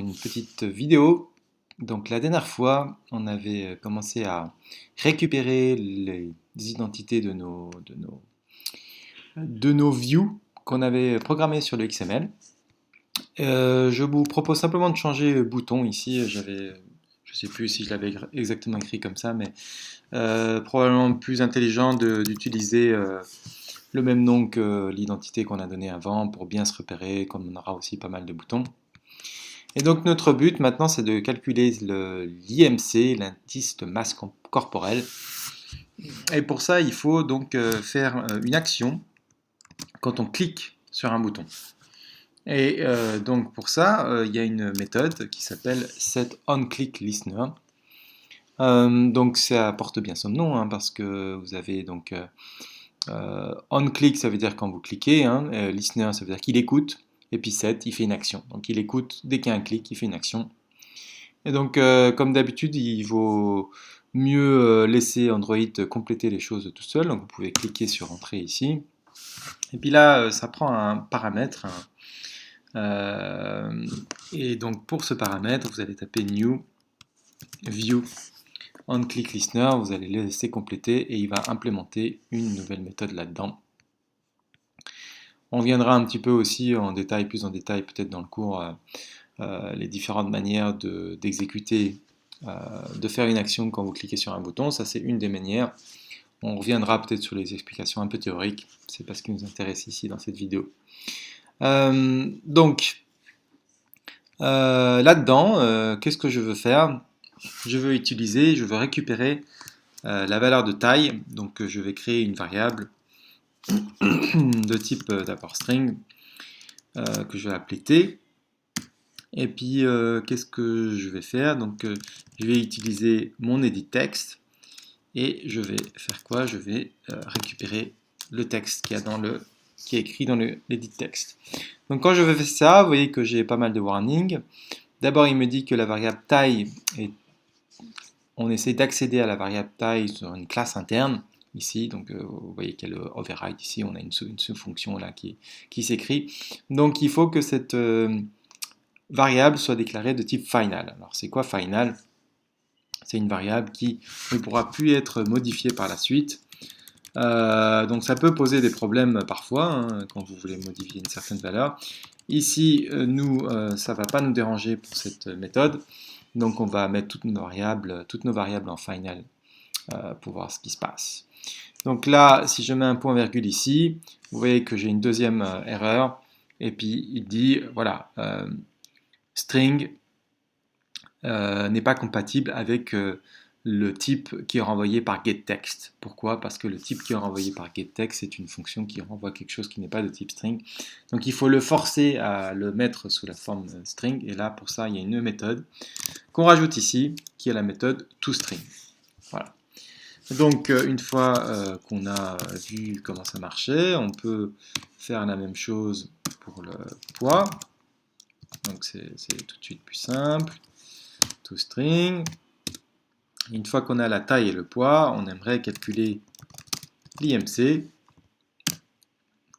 une petite vidéo. Donc la dernière fois, on avait commencé à récupérer les identités de nos views qu'on avait programmées sur le XML. Je vous propose simplement de changer le bouton ici. Je ne sais plus si je l'avais exactement écrit comme ça, mais probablement plus intelligent d'utiliser le même nom que l'identité qu'on a donnée avant pour bien se repérer, comme on aura aussi pas mal de boutons. Et donc notre but maintenant, c'est de calculer l'IMC, l'indice de masse corporelle. Et pour ça, il faut donc faire une action quand on clique sur un bouton. Et donc pour ça, il y a une méthode qui s'appelle setOnClickListener. Donc ça porte bien son nom, hein, parce que vous avez donc onClick, ça veut dire quand vous cliquez, hein, listener, ça veut dire qu'il écoute, et puis set, il fait une action. Donc il écoute, dès qu'il y a un clic, il fait une action. Et donc, comme d'habitude, il vaut mieux laisser Android compléter les choses tout seul. Donc, vous pouvez cliquer sur Entrée ici. Et puis là, ça prend un paramètre. Et donc, pour ce paramètre, vous allez taper New View onClickListener. Vous allez le laisser compléter et il va implémenter une nouvelle méthode là-dedans. On viendra un petit peu aussi en détail, plus en détail peut-être dans le cours, les différentes manières d'exécuter, de faire une action quand vous cliquez sur un bouton. Ça, c'est une des manières. On reviendra peut-être sur les explications un peu théoriques. C'est pas ce qui nous intéresse ici dans cette vidéo. Donc, là-dedans, qu'est-ce que je veux faire? Je veux récupérer la valeur de taille. Donc, je vais créer une variable de type d'abord string que je vais appeler t. Et puis, qu'est-ce que je vais faire? Donc, je vais utiliser mon edit text et je vais faire quoi? Je vais récupérer le texte qui est écrit dans l'edit text. Donc, quand je fais ça, vous voyez que j'ai pas mal de warnings. D'abord, il me dit que la variable taille on essaie d'accéder à la variable taille sur une classe interne ici. Donc, vous voyez qu'il y a le override ici. On a une sous-fonction là qui s'écrit. Donc, il faut que cette variable soit déclarée de type final. Alors c'est quoi final? C'est une variable qui ne pourra plus être modifiée par la suite. Donc ça peut poser des problèmes parfois, hein, quand vous voulez modifier une certaine valeur. Ici, ça ne va pas nous déranger pour cette méthode. Donc on va mettre toutes nos variables en final pour voir ce qui se passe. Donc là, si je mets un point virgule ici, vous voyez que j'ai une deuxième erreur. Et puis il dit, voilà, string n'est pas compatible avec le type qui est renvoyé par getText. Pourquoi? Parce que le type qui est renvoyé par getText c'est une fonction qui renvoie quelque chose qui n'est pas de type string. Donc il faut le forcer à le mettre sous la forme string. Et là, pour ça, il y a une méthode qu'on rajoute ici, qui est la méthode toString. Voilà. Donc une fois qu'on a vu comment ça marchait, on peut faire la même chose pour le poids. Donc c'est tout de suite plus simple. ToString. Une fois qu'on a la taille et le poids, on aimerait calculer l'IMC,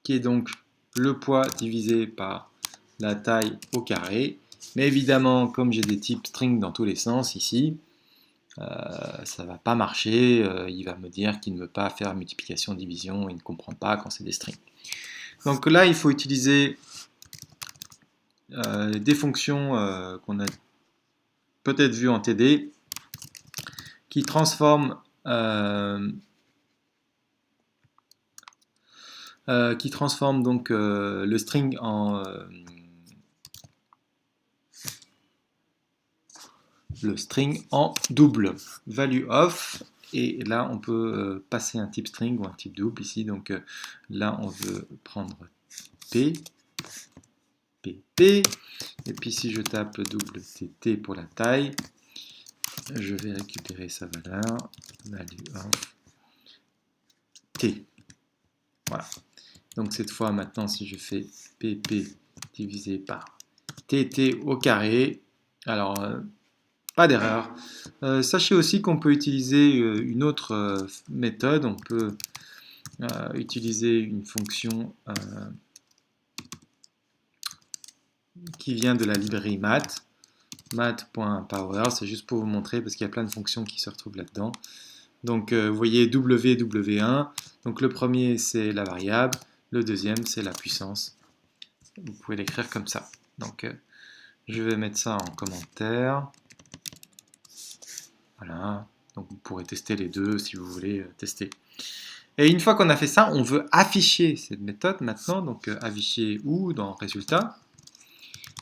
qui est donc le poids divisé par la taille au carré. Mais évidemment, comme j'ai des types string dans tous les sens ici, ça ne va pas marcher. Il va me dire qu'il ne veut pas faire multiplication-division, il ne comprend pas quand c'est des strings. Donc là, il faut utiliser des fonctions qu'on a peut-être vues en TD, qui transforment donc le string en double value of, et là on peut passer un type string ou un type double ici. Donc là on veut prendre p, et puis si je tape double tt pour la taille, je vais récupérer sa valeur, value of t. Voilà. Donc cette fois, maintenant, si je fais pp divisé par tt au carré, alors pas d'erreur. Sachez aussi qu'on peut utiliser une autre méthode. On peut utiliser une fonction qui vient de la librairie math. math.power, c'est juste pour vous montrer parce qu'il y a plein de fonctions qui se retrouvent là-dedans. Donc vous voyez W1, donc le premier c'est la variable, le deuxième c'est la puissance. Vous pouvez l'écrire comme ça. Donc je vais mettre ça en commentaire. Voilà, donc vous pourrez tester les deux si vous voulez tester. Et une fois qu'on a fait ça, on veut afficher cette méthode maintenant, donc afficher où dans résultat.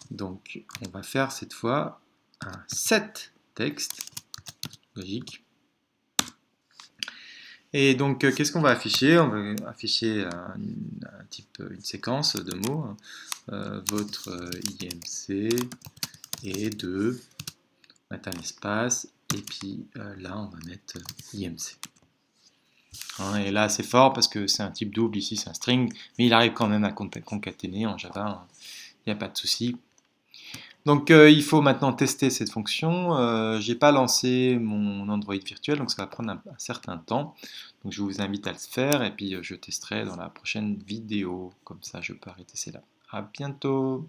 Donc on va faire cette fois un set texte, logique. Et donc qu'est-ce qu'on va afficher? On va afficher une séquence de mots, votre IMC et 2, on va mettre un espace, et puis là on va mettre IMC. Hein, et là c'est fort parce que c'est un type double, ici c'est un string, mais il arrive quand même à concaténer en Java, il n'y a pas de souci. Donc il faut maintenant tester cette fonction. J'ai pas lancé mon Android virtuel, donc ça va prendre un certain temps. Donc je vous invite à le faire et puis je testerai dans la prochaine vidéo. Comme ça je peux arrêter celle-là. À bientôt!